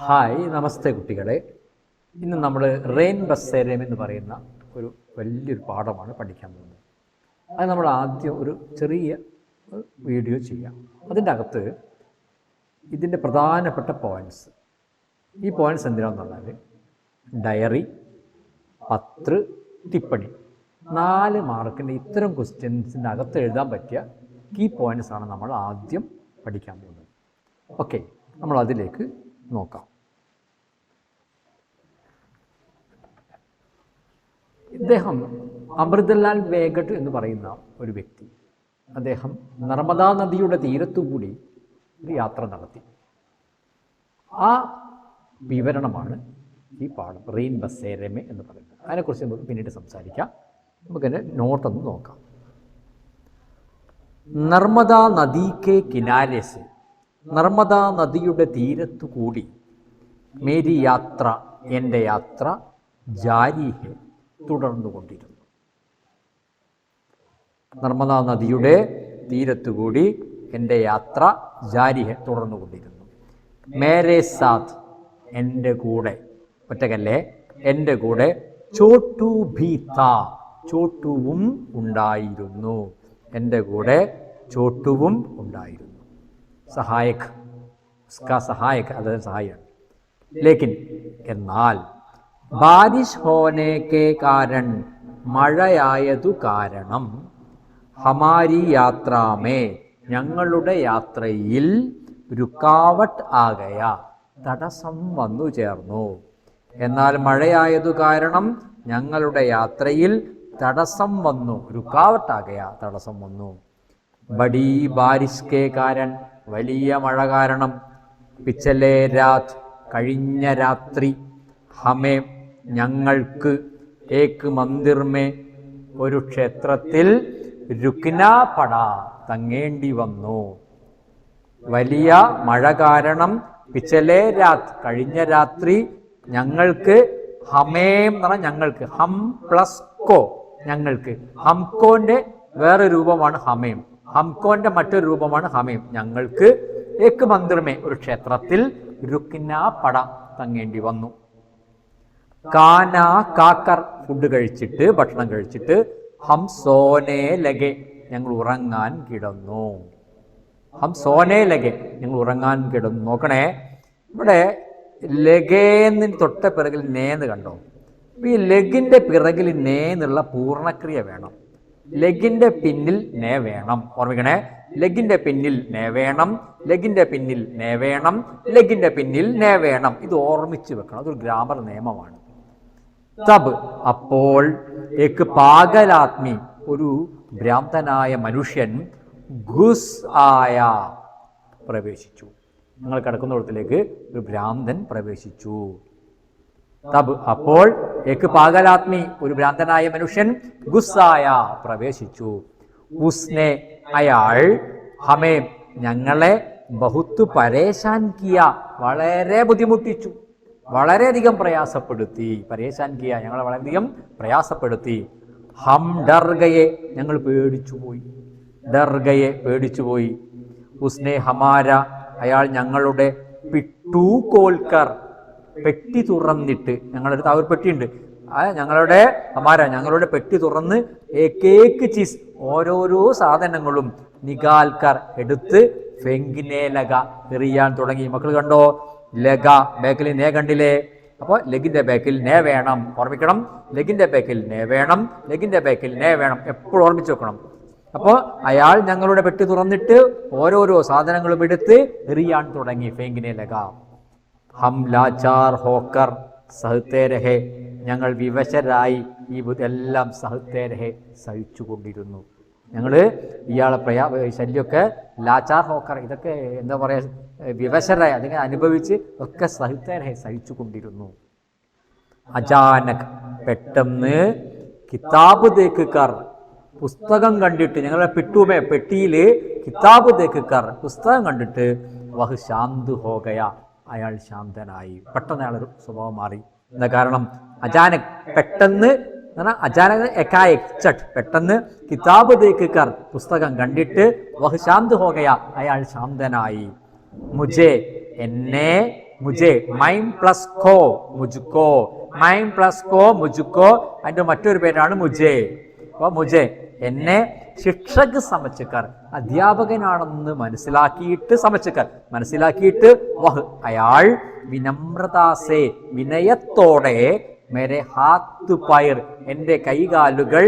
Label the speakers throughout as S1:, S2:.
S1: Hi, നമസ്തേ കുട്ടികളെ. ഇന്ന് നമ്മൾ റെയിൻ ബസേരം എന്ന് പറയുന്ന ഒരു വലിയൊരു പാഠമാണ് പഠിക്കാൻ പോകുന്നത്. അത് നമ്മൾ ആദ്യം ഒരു ചെറിയ വീഡിയോ ചെയ്യാം. അതിൻ്റെ അകത്ത് ഇതിൻ്റെ പ്രധാനപ്പെട്ട പോയിൻറ്റ്സ്, ഈ പോയിൻറ്റ്സ് എന്തിനാണെന്ന് പറഞ്ഞാൽ ഡയറി, പത്ര, ടിപ്പണി 4 മാർക്കിൻ്റെ ഇത്തരം ക്വസ്റ്റ്യൻസിൻ്റെ അകത്ത് എഴുതാൻ പറ്റിയ കീ പോയിൻറ്റ്സാണ് നമ്മൾ ആദ്യം പഠിക്കാൻ പോകുന്നത്. ഓക്കെ, നമ്മൾ അതിലേക്ക് നോക്കാം. ഇദ്ദേഹം അമൃതലാൽ വേഗട്ട് എന്ന് പറയുന്ന ഒരു വ്യക്തി, അദ്ദേഹം നർമ്മദാ നദിയുടെ തീരത്തുകൂടി ഒരു യാത്ര നടത്തി. ആ വിവരണമാണ് ഈ പാഠം റെയിൻ ബസേരമെ എന്ന് പറയുന്നത്. അതിനെക്കുറിച്ച് നമുക്ക് പിന്നീട് സംസാരിക്കാം. നമുക്കതിൻ്റെ നോട്ടൊന്ന് നോക്കാം. നർമ്മദാ നദി കെ കിനാരെ സെ, നർമ്മദാ നദിയുടെ തീരത്തു കൂടി മേരി യാത്ര, എൻ്റെ യാത്ര ജാരി ഹെ, തുടർന്നുകൊണ്ടിരുന്നു. നർമ്മദാ നദിയുടെ തീരത്തുകൂടി എൻ്റെ യാത്ര ജാരി ഹെ, തുടർന്നുകൊണ്ടിരുന്നു. മേരെ സാത്ത്, എൻ്റെ കൂടെ, ഒറ്റക്കല്ലേ, എൻ്റെ കൂടെ ചോട്ടു ഭീ താ, ചോട്ടുവും ഉണ്ടായിരുന്നു. എൻ്റെ കൂടെ ചോട്ടുവും ഉണ്ടായിരുന്നു. സഹായക്, ഉസ്കാ സഹായക്, അതായത് സഹായിയാണ്. ലേക്കിൻ, എന്നാൽ ബാരിഷ് ഹോനെ കെ കാരൺ, മഴയായതു കാരണം, ഹമാരി യാത്രാമേ, ഞങ്ങളുടെ യാത്രയിൽ രുക്കാവട്ട് ആകയ, തടസ്സം വന്നു ചേർന്നു. എന്നാൽ മഴയായതു കാരണം ഞങ്ങളുടെ യാത്രയിൽ തടസ്സം വന്നു, രുക്കാവട്ടാകയ, തടസ്സം വന്നു. ബഡി ബാരിഷ് കെ കാരൺ, വലിയ മഴ കാരണം, പിച്ചലെ രാത്, കഴിഞ്ഞ രാത്രി, ഹമേ, ഞങ്ങൾക്ക്, ഏക് മന്ദിർ മേ, ഒരു ക്ഷേത്രത്തിൽ, രുക്നാ പട, തങ്ങേണ്ടി വന്നു. വലിയ മഴ കാരണം, പിച്ചലെ രാത്, കഴിഞ്ഞ രാത്രി, ഞങ്ങൾക്ക്, ഹമേം എന്ന് പറഞ്ഞാൽ ഞങ്ങൾക്ക്, ഹം പ്ലസ് കോ, ഞങ്ങൾക്ക്, ഹംകോന്റെ വേറെ രൂപമാണ് ഹമേം, ഹംകോന്റെ മറ്റൊരു രൂപമാണ് ഹമേം, ഞങ്ങൾക്ക്, ഏക് മന്ദിർമേ, ഒരു ക്ഷേത്രത്തിൽ, രുക്നാ പട, തങ്ങേണ്ടി വന്നു. കാന, കാക്കർ, ഫുഡ് കഴിച്ചിട്ട്, ഭക്ഷണം കഴിച്ചിട്ട്, ഹം സോനെ ലഗെ, ഞങ്ങൾ ഉറങ്ങാൻ കിടന്നു. ഹം സോനെ ലഗെ, ഞങ്ങൾ ഉറങ്ങാൻ കിടന്നു. നോക്കണേ, ഇവിടെ ലഗേന്നിന് തൊട്ട പിറകിൽ നേന്ന് കണ്ടോ? ഈ ലഗിൻ്റെ പിറകിൽ നേന്നുള്ള പൂർണ്ണക്രിയ വേണം. ലഗിൻ്റെ പിന്നിൽ നേ വേണം. ഓർമ്മിക്കണേ, ലഗിൻ്റെ പിന്നിൽ നേ വേണം, ലഗിൻ്റെ പിന്നിൽ നേ വേണം, ലഗിൻ്റെ പിന്നിൽ നേ വേണം. ഇത് ഓർമ്മിച്ച് വെക്കണം, അതൊരു ഗ്രാമർ നിയമമാണ്. തബ്, അപ്പോൾ, ഏക് പാഗലാത്മി, ഒരു ഭ്രാന്തനായ മനുഷ്യൻ, ഘുസ് ആയ, പ്രവേശിച്ചു. ഞങ്ങൾ കിടക്കുന്നിടത്തിലേക്ക് ഒരു ഭ്രാന്തൻ പ്രവേശിച്ചു. തബ്, അപ്പോൾ, ഏക് പാഗലാത്മി, ഒരു ഭ്രാന്തനായ മനുഷ്യൻ, ഗുസ്സായ, പ്രവേശിച്ചു. ഉസ്നെ, അയാൾ, ഹമേ, ഞങ്ങളെ, ബഹുത്ത് പരേശാൻ കിയ, വളരെ ബുദ്ധിമുട്ടിച്ചു, വളരെയധികം പ്രയാസപ്പെടുത്തി. പരേശാൻ കിയ, ഞങ്ങളെ വളരെയധികം പ്രയാസപ്പെടുത്തി. ഹം ഡർ ഗയെ, ഞങ്ങൾ പേടിച്ചുപോയി. ഡർ ഗയെ, പേടിച്ചുപോയി. ഉസ്നെ ഹമാര, അയാൾ ഞങ്ങളുടെ, പിട്ടു കോൽക്കർ, പെട്ടി തുറന്നിട്ട്, ഞങ്ങളുടെ ഒരു പെട്ടിയുണ്ട്, ഞങ്ങളുടെ ഹമാര, ഞങ്ങളുടെ പെട്ടി തുറന്ന്, ഏക്കേക്ക് ചീസ്, ഓരോരോ സാധനങ്ങളും, നികാൽക്കർ, എടുത്ത്, ഫെങ്കിനെ ലഗ, എറിയാൻ തുടങ്ങി. മക്കൾ കണ്ടോ, ലഗ, ബേക്കിൽ നേ കണ്ടില്ലേ? അപ്പോൾ ലഗിൻ്റെ ബേക്കിൽ നേ വേണം, ഓർമ്മിക്കണം. ലഗിൻ്റെ ബേക്കിൽ നേ വേണം, ലഗിൻ്റെ ബേക്കിൽ നേ വേണം, എപ്പോഴും ഓർമ്മിച്ച് വെക്കണം. അപ്പോൾ അയാൾ ഞങ്ങളുടെ പെട്ടി തുറന്നിട്ട് ഓരോരോ സാധനങ്ങളും എടുത്ത് എറിയാൻ തുടങ്ങി. ഫെങ്കിനെ ലഗ. ഹം ലാചാർ ഹോക്കർ സഹത്തെ രഹെ, ഞങ്ങൾ വിവശരായി ഈ എല്ലാം സഹത്തെ രഹെ, സഹിച്ചുകൊണ്ടിരുന്നു. ഞങ്ങൾ ഇയാളെ ശല്യമൊക്കെ ലാചാർ ഹോക്കർ, ഇതൊക്കെ എന്താ പറയുക, വിവശരായി, അതിങ്ങനെ അനുഭവിച്ച് ഒക്കെ സഹത്തെ രഹെ, സഹിച്ചുകൊണ്ടിരുന്നു. അചാനക്, പെട്ടെന്ന്, കിതാബ് ദേക്കർ, പുസ്തകം കണ്ടിട്ട്, ഞങ്ങളുടെ പെട്ടിയിൽ കിതാബ് ദേക്കർ, പുസ്തകം കണ്ടിട്ട്, വഹ് ശാന്ത് ഹോഗയ, അയാൾ ശാന്തനായി. പെട്ടെന്ന് അയാളൊരു സ്വഭാവം മാറി. എന്താ കാരണം? അചാനക്, പെട്ടെന്ന്, അചാനക്, എക്കായക്, ചട്ട്, പെട്ടെന്ന്, കിതാബ് ദേക്കർ, പുസ്തകം കണ്ടിട്ട്, വഹ് ശാന്ത് ഹോഗയ, അയാൾ ശാന്തനായി. മുജെ, എന്നെ, മുജെ, മൈം പ്ലസ് കോ മുജുക്കോ, മൈം പ്ലസ് കോ മുജുക്കോ, അതിൻ്റെ മറ്റൊരു പേരാണ് മുജെ. അപ്പോൾ മുജെ എന്നെ, ശിക്ഷക് സമച്ചുക്കർ അധ്യാപകനാണെന്ന് മനസ്സിലാക്കിയിട്ട്, സമച്ചുക്കർ മനസ്സിലാക്കിയിട്ട്, വഹ് അയാൾ, വിനമ്രതാസെ വിനയത്തോടെ, മേരെ ഹാത്ത് പയർ എൻ്റെ കൈകാലുകൾ,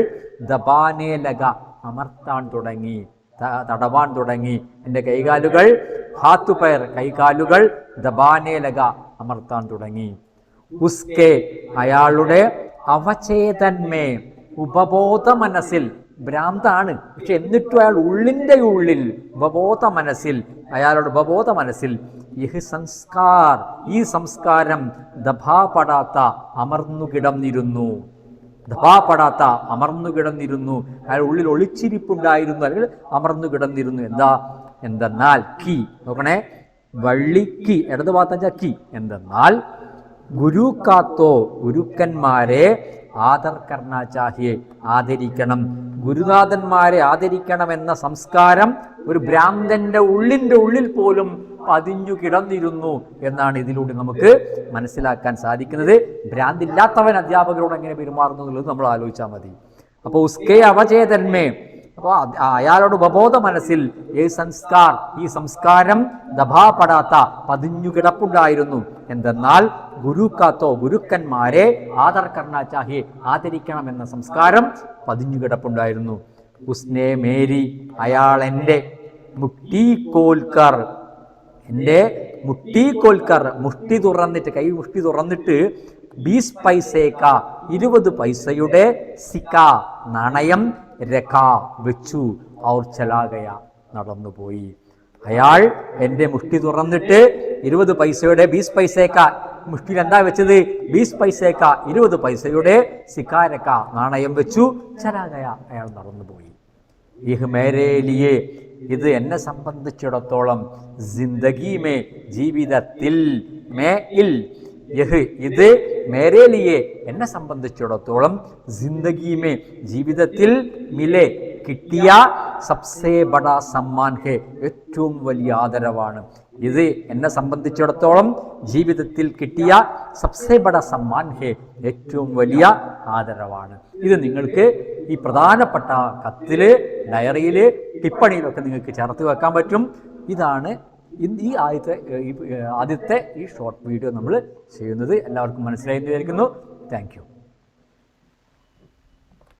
S1: ദബാനേ ലഗ അമർത്താൻ തുടങ്ങി, തടവാൻ തുടങ്ങി. എൻ്റെ കൈകാലുകൾ, ഹാത്ത് പയർ കൈകാലുകൾ, ദബാനേ ലഗ അമർത്താൻ തുടങ്ങി. ഉസ്കെ അയാളുടെ, അവചേതന്മേ ഉപബോധ മനസ്സിൽ, ഭ്രാന്താണ് പക്ഷെ എന്നിട്ടും അയാൾ ഉള്ളിൻ്റെ ഉള്ളിൽ, ഉപബോധ മനസ്സിൽ, അയാളുടെ ഉപബോധ മനസ്സിൽ, യഹ് സംസ്കാർ ഈ സംസ്കാരം, ദഭാപടാത്ത അമർന്നു കിടന്നിരുന്നു, ദഭാപടാത്ത അമർന്നു കിടന്നിരുന്നു, അയാൾ ഉള്ളിൽ ഒളിച്ചിരിപ്പുണ്ടായിരുന്നു, അല്ലെങ്കിൽ അമർന്നു കിടന്നിരുന്നു. എന്തെന്നാൽ കി നോക്കണേ, വള്ളിക്ക് ഇടത് ഭാഗത്ത കി, എന്തെന്നാൽ ഗുരു കാത്തോ ഗുരുക്കന്മാരെ, ആദർ കർണ ചാഹിയെ ആദരിക്കണം, ഗുരുനാഥന്മാരെ ആദരിക്കണം എന്ന സംസ്കാരം ഒരു ഭ്രാന്തന്റെ ഉള്ളിൻ്റെ ഉള്ളിൽ പോലും പതിഞ്ഞു കിടന്നിരുന്നു എന്നാണ് ഇതിലൂടെ നമുക്ക് മനസ്സിലാക്കാൻ സാധിക്കുന്നത്. ഭ്രാന്തില്ലാത്തവൻ അധ്യാപകരോട് എങ്ങനെ പെരുമാറുന്നു എന്നുള്ളത് നമ്മൾ ആലോചിച്ചാൽ മതി. അപ്പോൾ ഉസ്കെ അവചേതന്മേ, അപ്പോൾ അയാളുടെ ഉപബോധ മനസ്സിൽ സംസ്കാർ ഈ സംസ്കാരം, ദഭാപടാത്ത പതിഞ്ഞു കിടപ്പുണ്ടായിരുന്നു. എന്തെന്നാൽ ഗുരുക്കാത്തോ ഗുരുക്കന്മാരെ, ആദർ കർണ ചാഹിയെ ആദരിക്കണമെന്ന സംസ്കാരം പതിഞ്ഞു കിടപ്പുണ്ടായിരുന്നു. ഉസ്നെ മേരി അയാൾ എൻ്റെ, മുട്ടി കോൽക്കർ എൻ്റെ, മുട്ടി കോൽക്കർ മുഷ്ടി തുറന്നിട്ട്, കൈ മുഷ്ടി തുറന്നിട്ട്, 20 പൈസേക്ക 20 പൈസയുടെ, സിക്ക നാണയം, രഖ വെച്ചു, ഔർ ചലാഗയ നടന്നുപോയി. അയാൾ എൻ്റെ മുഷ്ടി തുറന്നിട്ട് 20 പൈസയുടെ, 20 പൈസേക്ക മുഷ്ടിയിൽ എന്താ വെച്ചത്, 20 പൈസേക്ക 20 പൈസയുടെ, സിക്കാരക്ക നാണയം വെച്ചു, ചലാഗയ അയാൾ നടന്നുപോയി. യഹ് മേരേ ലിയേ ഇത് എന്നെ സംബന്ധിച്ചിടത്തോളം, ജിന്ദഗി മേ ജീവിതത്തിൽ, മേ ഇൽ യഹ് ഇത്, മേരേ ലിയേ എന്നെ സംബന്ധിച്ചിടത്തോളം, ജിന്ദഗി മേ ജീവിതത്തിൽ, മിലെ കിട്ടിയ, സബ്സേ ബഡാ സമ്മാൻ ഹെ ഏറ്റവും വലിയ ആദരവാണ്. ഇത് എന്നെ സംബന്ധിച്ചിടത്തോളം ജീവിതത്തിൽ കിട്ടിയ, സബ്സേ ബഡാ സമ്മാൻ ഹെ ഏറ്റവും വലിയ ആദരവാണ്. ഇത് നിങ്ങൾക്ക് ഈ പ്രധാനപ്പെട്ട കത്തില്, ഡയറിയിൽ, ടിപ്പണിയിലൊക്കെ നിങ്ങൾക്ക് ചേർത്ത് വെക്കാൻ പറ്റും. ഇതാണ് ഈ ആദ്യത്തെ ഈ ഷോർട്ട് വീഡിയോ നമ്മൾ ചെയ്യുന്നത്. എല്ലാവർക്കും മനസ്സിലായി എന്ന് വിചാരിക്കുന്നു. Thank you.